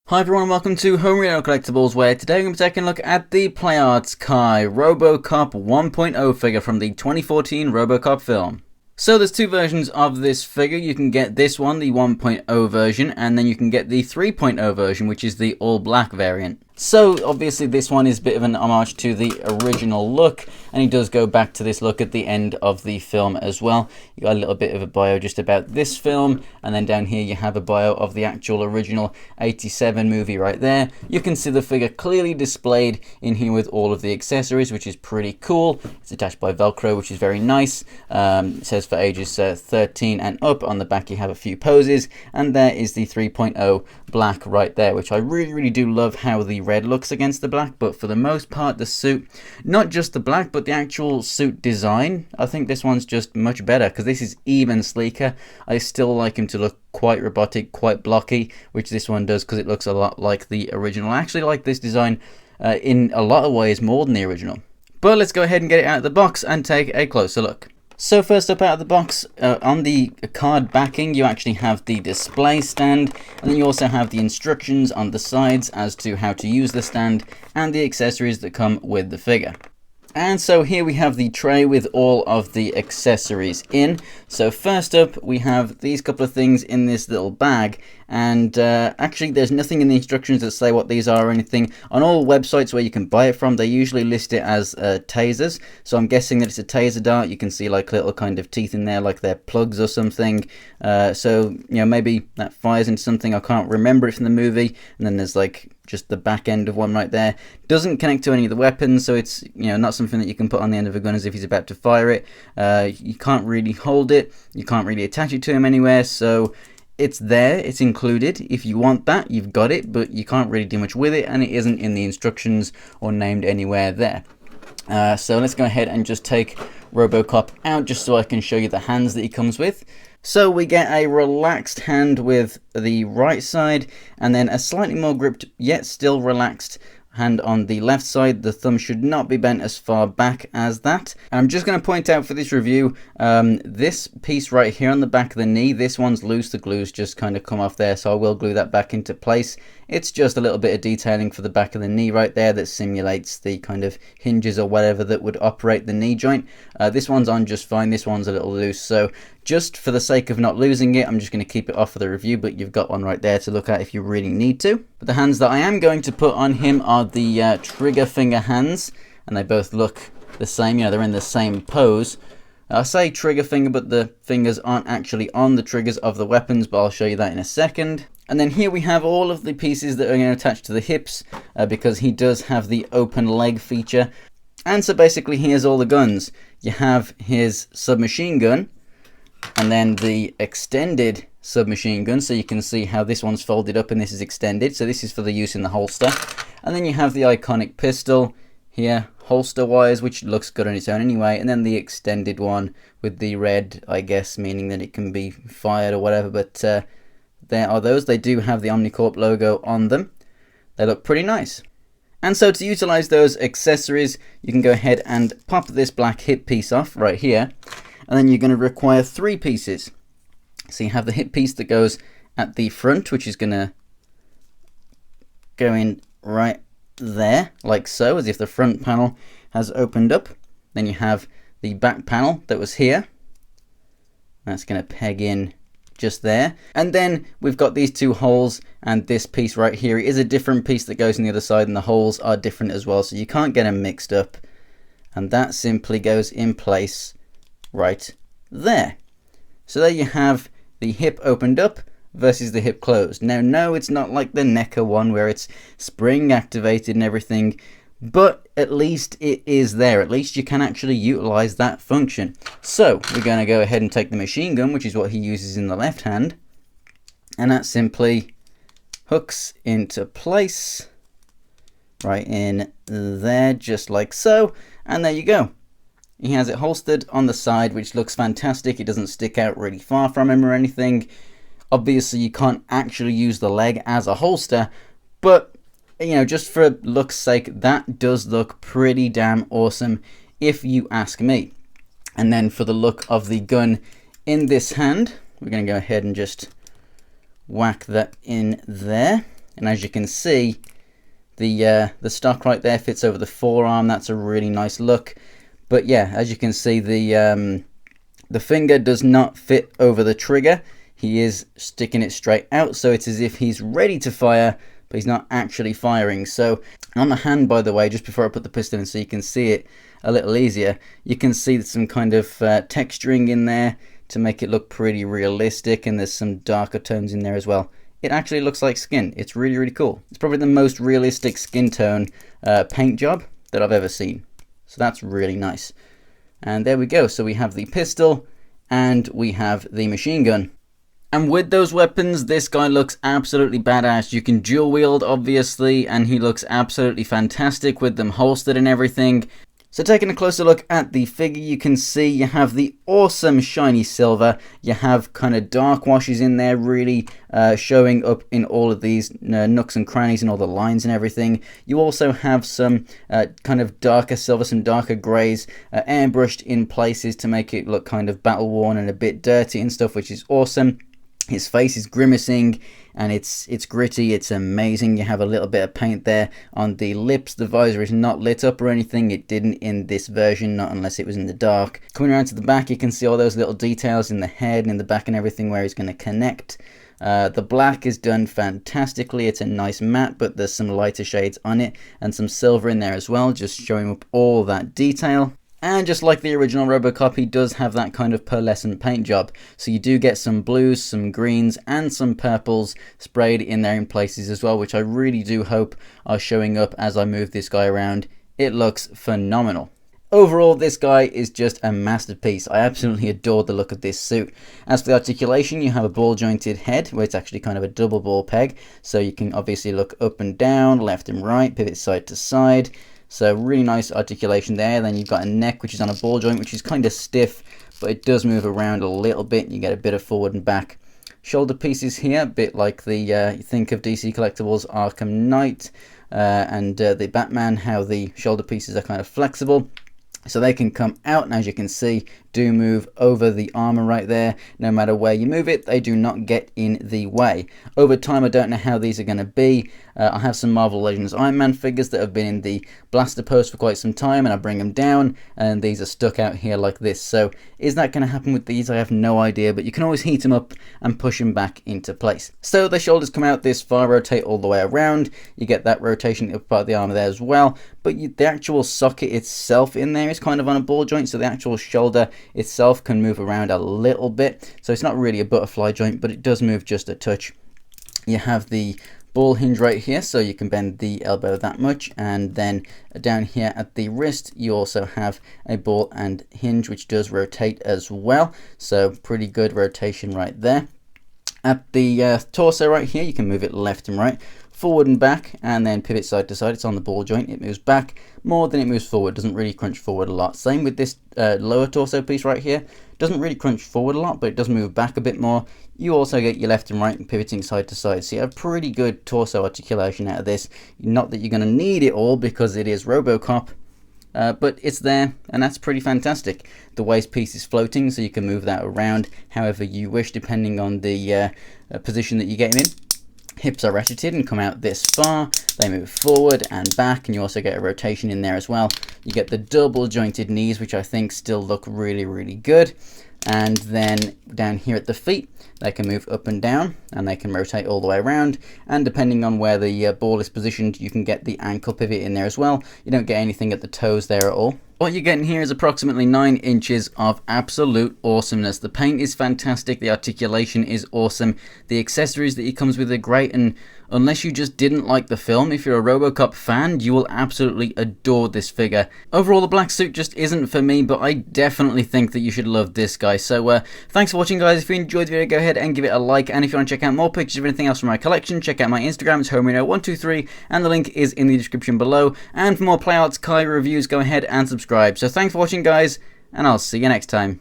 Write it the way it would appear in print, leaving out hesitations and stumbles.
Hi everyone and welcome to Homerino Collectibles, where today we're going to be taking a look at the PlayArts Kai Robocop 1.0 figure from the 2014 Robocop film. So there's two versions of this figure. You can get this one, the 1.0 version, and then you can get the 3.0 version, which is the all black variant. So obviously this one is a bit of an homage to the original look, and he does go back to this look at the end of the film as well. You got a little bit of a bio just about this film, and then down here you have a bio of the actual original 87 movie right there. You can see the figure clearly displayed in here with all of the accessories, which is pretty cool. It's attached by Velcro, which is very nice. It says for ages 13 and up. On the back you have a few poses, and there is the 3.0 black right there, which I really do love how the red looks against the black. But for the most part, the suit, not just the black but the actual suit design, I think this one's just much better because this is even sleeker. I still like him to look quite robotic, quite blocky, which this one does because it looks a lot like the original. I actually like this design in a lot of ways more than the original. But let's go ahead and get it out of the box and take a closer look. So first up out of the box, on the card backing you actually have the display stand, and then you also have the instructions on the sides as to how to use the stand and the accessories that come with the figure. And so here we have the tray with all of the accessories in. So first up we have these couple of things in this little bag, and actually there's nothing in the instructions that say what these are or anything. On all websites where you can buy it from, they usually list it as tasers, so I'm guessing that it's a taser dart. You can see like little kind of teeth in there like they're plugs or something, so you know, maybe that fires into something. I can't remember it from the movie. And then there's like just the back end of one right there. Doesn't connect to any of the weapons, so it's, you know, not something that you can put on the end of a gun as if he's about to fire it. You can't really hold it, you can't really attach it to him anywhere, so it's there, it's included. If you want that, you've got it, but you can't really do much with it, and it isn't in the instructions or named anywhere there. So let's go ahead and just take Robocop out just so I can show you the hands that he comes with. So we get a relaxed hand with the right side, and then a slightly more gripped yet still relaxed hand on the left side. The thumb should not be bent as far back as that. And I'm just going to point out for this review, this piece right here on the back of the knee, this one's loose. The glue's just kind of come off there, so I will glue that back into place. It's just a little bit of detailing for the back of the knee right there that simulates the kind of hinges or whatever that would operate the knee joint. This one's on just fine. This one's a little loose, so just for the sake of not losing it, I'm just going to keep it off for the review, but you've got one right there to look at if you really need to. But the hands that I am going to put on him are the trigger finger hands, and they both look the same. You know, they're in the same pose. I say trigger finger, but the fingers aren't actually on the triggers of the weapons, but I'll show you that in a second. And then here we have all of the pieces that are going to attach to the hips, because he does have the open leg feature. And so basically here's all the guns. You have his submachine gun, and then the extended submachine gun, so you can see how this one's folded up and this is extended, so this is for the use in the holster. And then you have the iconic pistol here, holster wise, which looks good on its own anyway, and then the extended one with the red, I guess, meaning that it can be fired or whatever. But there are those. They do have the Omnicorp logo on them. They look pretty nice. And so to utilize those accessories, you can go ahead and pop this black hip piece off right here, and then you're going to require three pieces. So you have the hip piece that goes at the front, which is going to go in right there, like so, as if the front panel has opened up. Then you have the back panel that was here. That's going to peg in just there. And then we've got these two holes, and this piece right here is a different piece that goes on the other side, and the holes are different as well, so you can't get them mixed up. And that simply goes in place right there. So there you have the hip opened up versus the hip closed. Now, no, it's not like the NECA one where it's spring activated and everything, but at least it is there. At least you can actually utilize that function. So we're going to go ahead and take the machine gun, which is what he uses in the left hand, and that simply hooks into place right in there, just like so. And there you go. He has it holstered on the side, which looks fantastic. It doesn't stick out really far from him or anything. Obviously, you can't actually use the leg as a holster, but, you know, just for look's sake, that does look pretty damn awesome, if you ask me. And then for the look of the gun in this hand, we're going to go ahead and just whack that in there. And as you can see, the stock right there fits over the forearm. That's a really nice look. But yeah, as you can see, the finger does not fit over the trigger. He is sticking it straight out, so it's as if he's ready to fire, but he's not actually firing. So on the hand, by the way, just before I put the pistol in so you can see it a little easier, you can see some kind of texturing in there to make it look pretty realistic, and there's some darker tones in there as well. It actually looks like skin. It's really, really cool. It's probably the most realistic skin tone paint job that I've ever seen. So that's really nice. And there we go. So we have the pistol and we have the machine gun. And with those weapons, this guy looks absolutely badass. You can dual wield, obviously, and he looks absolutely fantastic with them holstered and everything. So taking a closer look at the figure, you can see you have the awesome shiny silver. You have kind of dark washes in there, really showing up in all of these nooks and crannies and all the lines and everything. You also have some kind of darker silver, some darker greys airbrushed in places to make it look kind of battle worn and a bit dirty and stuff, which is awesome. His face is grimacing and it's gritty. It's amazing. You have a little bit of paint there on the lips. The visor is not lit up or anything. It didn't in this version, not unless it was in the dark. Coming around to the back, you can see all those little details in the head and in the back and everything where he's going to connect. The black is done fantastically. It's a nice matte, but there's some lighter shades on it and some silver in there as well, just showing up all that detail. And just like the original Robocop, he does have that kind of pearlescent paint job. So you do get some blues, some greens, and some purples sprayed in there in places as well, which I really do hope are showing up as I move this guy around. It looks phenomenal. Overall, this guy is just a masterpiece. I absolutely adore the look of this suit. As for the articulation, you have a ball jointed head, where it's actually kind of a double ball peg. So you can obviously look up and down, left and right, pivot side to side. So really nice articulation there. Then you've got a neck which is on a ball joint, which is kind of stiff, but it does move around a little bit. You get a bit of forward and back. Shoulder pieces here, a bit like the you think of DC Collectibles Arkham Knight and the Batman, how the shoulder pieces are kind of flexible. So they can come out, and as you can see, do move over the armor right there. No matter where you move it, they do not get in the way. Over time, I don't know how these are going to be. I have some Marvel Legends Iron Man figures that have been in the blaster post for quite some time, and I bring them down, and these are stuck out here like this. So is that going to happen with these? I have no idea, but you can always heat them up and push them back into place. So the shoulders come out this far, rotate all the way around. You get that rotation up part of the armor there as well, but the actual socket itself in there is kind of on a ball joint, so the actual shoulder itself can move around a little bit. So it's not really a butterfly joint, but it does move just a touch. You have the ball hinge right here, so you can bend the elbow that much, and then down here at the wrist you also have a ball and hinge which does rotate as well, so pretty good rotation right there. At the torso right here, you can move it left and right, forward and back, and then pivot side to side. It's on the ball joint. It moves back more than it moves forward. Doesn't really crunch forward a lot. Same with this lower torso piece right here. Doesn't really crunch forward a lot, but it does move back a bit more. You also get your left and right and pivoting side to side. So you have pretty good torso articulation out of this. Not that you're going to need it all because it is Robocop, but it's there, and that's pretty fantastic. The waist piece is floating, so you can move that around however you wish, depending on the position that you get him in. Hips are ratcheted and come out this far. They move forward and back, and you also get a rotation in there as well. You get the double jointed knees, which I think still look really, really good. And then down here at the feet, they can move up and down, and they can rotate all the way around. And depending on where the ball is positioned, you can get the ankle pivot in there as well. You don't get anything at the toes there at all. What you're getting here is approximately 9 inches of absolute awesomeness. The paint is fantastic, the articulation is awesome, the accessories that he comes with are great, and unless you just didn't like the film, if you're a Robocop fan, you will absolutely adore this figure. Overall, the black suit just isn't for me, but I definitely think that you should love this guy. So thanks for watching, guys. If you enjoyed the video, go ahead and give it a like, and if you want to check out more pictures of anything else from my collection, check out my Instagram. It's Homerino123, and the link is in the description below. And for more Playarts Kai reviews, go ahead and subscribe. So thanks for watching, guys, and I'll see you next time.